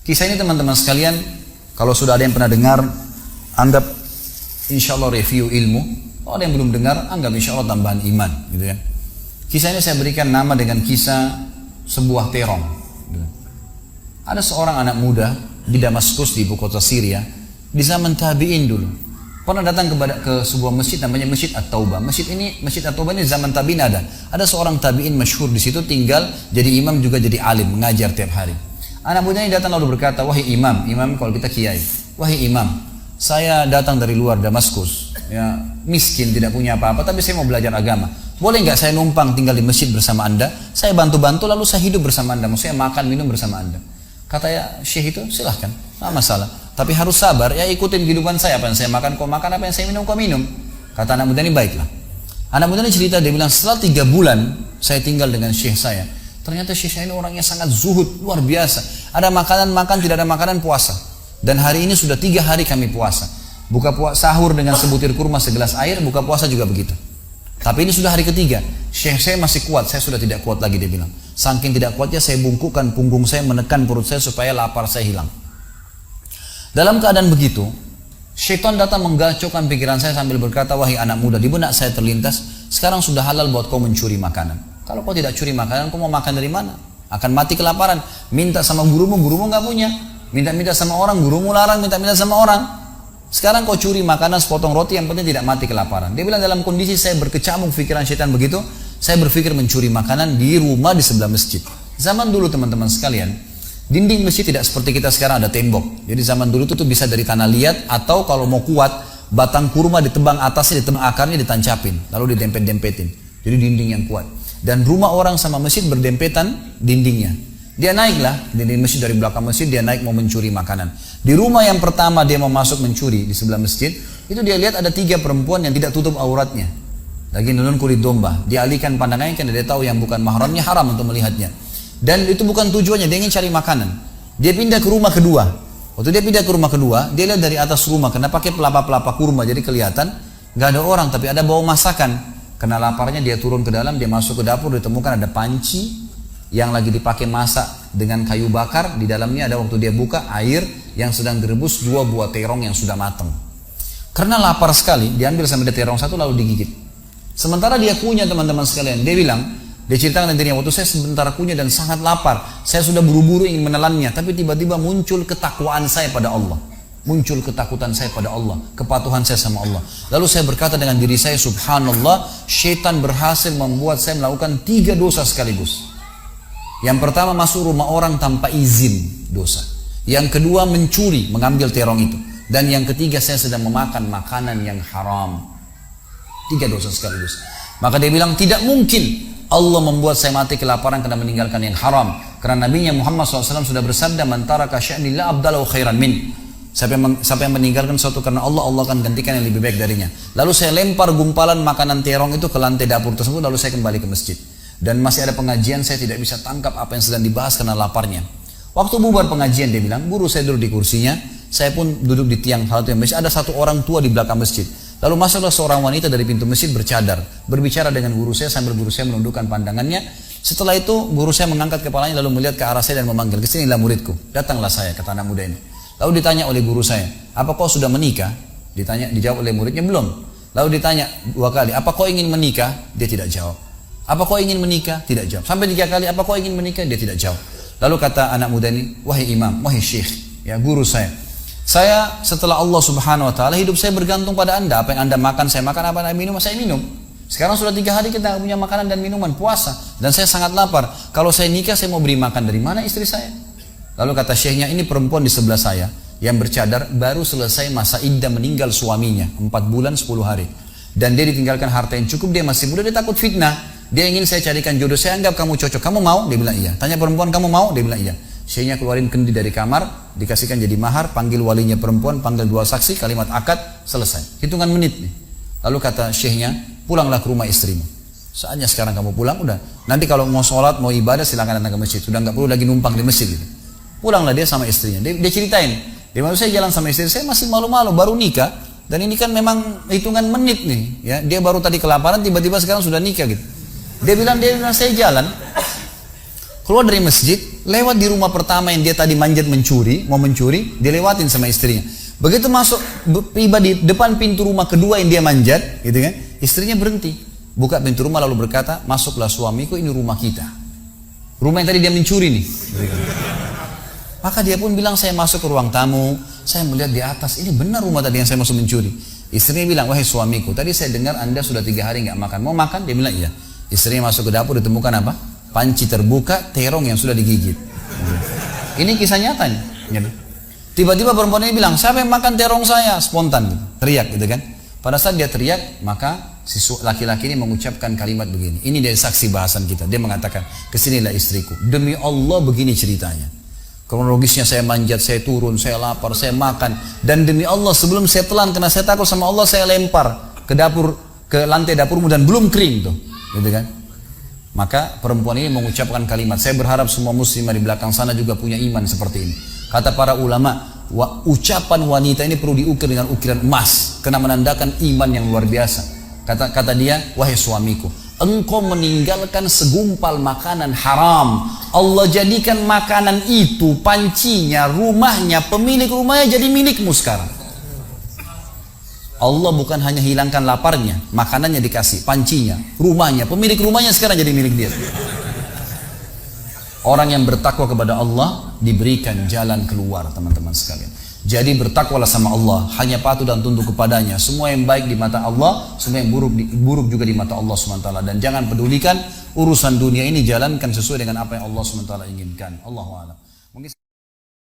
Kisah ini teman-teman sekalian, kalau sudah ada yang pernah dengar, anggap insya Allah review ilmu. Kalau ada yang belum dengar, anggap insya Allah tambahan iman, gitu ya. Kisah ini saya berikan nama dengan kisah sebuah terong. Gitu. Ada seorang anak muda di Damaskus, di ibu kota Syria, di zaman tabi'in dulu. Pernah datang ke sebuah masjid namanya Masjid At-Taubah. Masjid At-Taubah ini zaman tabi'in ada. Ada seorang tabi'in masyhur di situ, tinggal jadi imam juga jadi alim, mengajar tiap hari. Anak muda ini datang lalu berkata, wahai imam kalau kita kiai, wahai imam, saya datang dari luar Damaskus, ya, miskin, tidak punya apa-apa, tapi saya mau belajar agama. Boleh nggak saya numpang tinggal di masjid bersama anda? Saya bantu-bantu lalu saya hidup bersama anda, maksudnya makan minum bersama anda. Kata ya syekh itu, silahkan, nggak masalah. Tapi harus sabar, ya ikutin kehidupan saya, apa yang saya makan kau makan, apa yang saya minum kau minum. Kata anak muda ini, baiklah. Anak muda ini cerita, dia bilang setelah 3 bulan saya tinggal dengan syekh saya. Ternyata syekh saya ini orangnya sangat zuhud, luar biasa. Ada makanan makan, tidak ada makanan puasa. Dan hari ini sudah 3 hari kami puasa. Sahur dengan sebutir kurma segelas air, buka puasa juga begitu. Tapi ini sudah hari ketiga, syekh saya masih kuat, saya sudah tidak kuat lagi, dia bilang. Saking tidak kuatnya saya bungkukkan punggung saya, menekan perut saya supaya lapar saya hilang. Dalam keadaan begitu, syaitan datang menggacaukan pikiran saya sambil berkata, wahai anak muda, di benak saya terlintas, sekarang sudah halal buat kau mencuri makanan. Kalau kau tidak curi makanan, kau mau makan dari mana? Akan mati kelaparan. Minta sama gurumu nggak punya. Minta-minta sama orang, gurumu larang, minta-minta sama orang. Sekarang kau curi makanan sepotong roti, yang penting tidak mati kelaparan. Dia bilang dalam kondisi saya berkecamuk pikiran syaitan begitu, saya berpikir mencuri makanan di rumah di sebelah masjid. Zaman dulu teman-teman sekalian, dinding masjid tidak seperti kita sekarang ada tembok. Jadi zaman dulu itu tuh bisa dari tanah liat, atau kalau mau kuat, batang kurma ditebang atasnya, ditebang akarnya, ditancapin, lalu didempet-dempetin. Jadi dinding yang kuat. Dan rumah orang sama masjid berdempetan dindingnya. Dia naiklah dinding masjid, dari belakang masjid dia naik mau mencuri makanan. Di rumah yang pertama dia mau masuk mencuri di sebelah masjid, itu dia lihat ada 3 perempuan yang tidak tutup auratnya, lagi nunun kulit domba. Dia alihkan pandangannya karena dia tahu yang bukan mahramnya haram untuk melihatnya. Dan itu bukan tujuannya, dia ingin cari makanan. Dia pindah ke rumah kedua. Waktu dia pindah ke rumah kedua, dia lihat dari atas rumah karena pakai pelapa-pelapa kurma, jadi kelihatan nggak ada orang, tapi ada bau masakan. Karena laparnya dia turun ke dalam, dia masuk ke dapur, ditemukan ada panci yang lagi dipakai masak dengan kayu bakar. Di dalamnya ada, waktu dia buka, air yang sedang direbus 2 buah terong yang sudah matang. Karena lapar sekali, diambil sampai terong 1 lalu digigit. Sementara dia kunyah teman-teman sekalian, dia bilang, dia ceritakan dirinya, waktu saya sebentar kunyah dan sangat lapar, saya sudah buru-buru ingin menelannya, tapi tiba-tiba muncul ketakwaan saya pada Allah. Muncul ketakutan saya pada Allah, kepatuhan saya sama Allah. Lalu saya berkata dengan diri saya, subhanallah, syaitan berhasil membuat saya melakukan 3 dosa sekaligus. Yang pertama, masuk rumah orang tanpa izin, dosa. Yang kedua, mencuri, mengambil terong itu. Dan yang ketiga, saya sedang memakan makanan yang haram. 3 dosa sekaligus. Maka dia bilang, tidak mungkin Allah membuat saya mati kelaparan karena meninggalkan yang haram. Karena Nabi Muhammad SAW sudah bersabda, man taraka sya'nillah abdalahu khairan min. Siapa yang meninggalkan sesuatu karena Allah, Allah akan gantikan yang lebih baik darinya. Lalu saya lempar gumpalan makanan terong itu ke lantai dapur tersebut, lalu saya kembali ke masjid. Dan masih ada pengajian, saya tidak bisa tangkap apa yang sedang dibahas karena laparnya. Waktu bubar pengajian, dia bilang, guru saya duduk di kursinya, saya pun duduk di tiang salah satu masjid. Ada satu orang tua di belakang masjid. Lalu masuklah seorang wanita dari pintu masjid bercadar, berbicara dengan guru saya sambil guru saya menundukkan pandangannya. Setelah itu guru saya mengangkat kepalanya lalu melihat ke arah saya dan memanggil, kesinilah muridku. Datanglah saya, kata anak muda ini. Lalu ditanya oleh guru saya, apa kau sudah menikah? Dijawab oleh muridnya, belum. Lalu ditanya 2 kali, apa kau ingin menikah? Dia tidak jawab. Apa kau ingin menikah? Tidak jawab. Sampai 3 kali, apa kau ingin menikah? Dia tidak jawab. Lalu kata anak muda ini, wahai imam, wahai syekh, ya guru saya setelah Allah subhanahu wa ta'ala, hidup saya bergantung pada anda. Apa yang anda makan, saya makan. Apa yang anda minum, saya minum. Sekarang sudah 3 hari kita tidak punya makanan dan minuman, puasa. Dan saya sangat lapar. Kalau saya nikah, saya mau beri makan dari mana istri saya? Lalu kata syekhnya, ini perempuan di sebelah saya yang bercadar baru selesai masa iddah meninggal suaminya 4 bulan 10 hari. Dan dia ditinggalkan harta yang cukup, dia masih muda, dia takut fitnah. Dia ingin saya carikan jodoh, saya anggap kamu cocok. Kamu mau? Dia bilang iya. Tanya perempuan, kamu mau? Dia bilang iya. Syekhnya keluarin kendi dari kamar, dikasihkan jadi mahar, panggil walinya perempuan, panggil 2 saksi, kalimat akad, selesai. Hitungan menit nih. Lalu kata syekhnya, pulanglah ke rumah istrimu. Saatnya sekarang kamu pulang, udah. Nanti kalau mau sholat, mau ibadah, silakan datang ke masjid. Sudah nggak perlu lagi numpang di masjid gitu. Pulanglah dia sama istrinya. Dia ceritain, dia maksud saya jalan sama istri saya masih malu-malu, baru nikah. Dan ini kan memang hitungan menit nih, ya. Dia baru tadi kelaparan, tiba-tiba sekarang sudah nikah gitu. Dia bilang saya jalan, keluar dari masjid, lewat di rumah pertama yang dia tadi manjat mencuri, mau mencuri, dilewatin sama istrinya. Begitu masuk, tiba di depan pintu rumah kedua yang dia manjat, gitu kan, istrinya berhenti, buka pintu rumah lalu berkata, masuklah suamiku, ini rumah kita. Rumah yang tadi dia mencuri nih. Maka dia pun bilang, saya masuk ke ruang tamu, saya melihat di atas, ini benar rumah tadi yang saya masuk mencuri. Istrinya bilang, wahai suamiku, tadi saya dengar Anda sudah 3 hari nggak makan, mau makan? Dia bilang, iya. Istrinya masuk ke dapur, ditemukan apa? Panci terbuka, terong yang sudah digigit. Ini kisah nyata nih. Tiba-tiba perempuan ini bilang, siapa yang makan terong saya? Spontan, gitu. Teriak gitu kan. Pada saat dia teriak, maka si laki-laki ini mengucapkan kalimat begini. Ini dari saksi bahasan kita. Dia mengatakan, kesinilah istriku. Demi Allah begini ceritanya. Kronologisnya saya manjat, saya turun, saya lapar, saya makan. Dan demi Allah sebelum saya telan, karena saya takut sama Allah, saya lempar ke dapur, ke lantai dapurmu dan belum kering tuh. Gitu kan. Maka perempuan ini mengucapkan kalimat, saya berharap semua muslimah di belakang sana juga punya iman seperti ini. Kata para ulama, ucapan wanita ini perlu diukir dengan ukiran emas, karena menandakan iman yang luar biasa. Kata dia, wahai suamiku, engkau meninggalkan segumpal makanan haram. Allah jadikan makanan itu, pancinya, rumahnya, pemilik rumahnya jadi milikmu sekarang. Allah bukan hanya hilangkan laparnya, makanannya dikasih, pancinya, rumahnya, pemilik rumahnya sekarang jadi milik dia. Orang yang bertakwa kepada Allah diberikan jalan keluar, teman-teman sekalian. Jadi bertakwalah sama Allah, hanya patuh dan tunduk kepadanya. Semua yang baik di mata Allah, semua yang buruk juga di mata Allah SWT. Dan jangan pedulikan urusan dunia ini, jalankan sesuai dengan apa yang Allah SWT inginkan. Allahu a'lam.